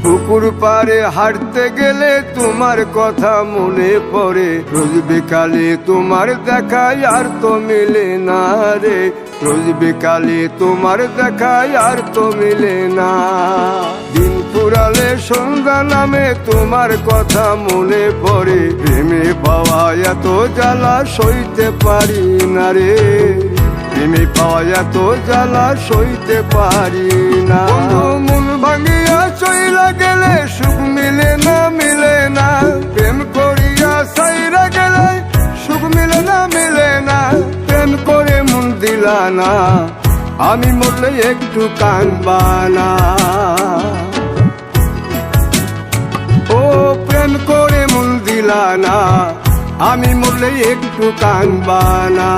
পুকুর পাড়ে হাঁটতে গেলে তোমার কথা মনে পড়ে, রোজ বিকালে তোমার দেখায় আর তো মিলে না রে, রোজ বিকালে তোমার দেখায় আর তো মিলে না। দিন ফুরালে সন্ধ্যা নামে তোমার কথা মনে পড়ে, প্রেমে পাওয়া এত জ্বালা সইতে পারি না রে, প্রেমে পাওয়া এত জ্বালা সইতে পারি না। মন ভাঙিয়া চইলা গেলে সুখ মিলে না, মিলে না, প্রেম করিয়া সাইরা গেলে সুখ মিলে না, মিলে না, প্রেম করে মন দিলা না, আমি মরলে একটু কাঁদবা না। ও প্রেম করে মন দিলা না, আমি মরলে একটু কাঁদবা না।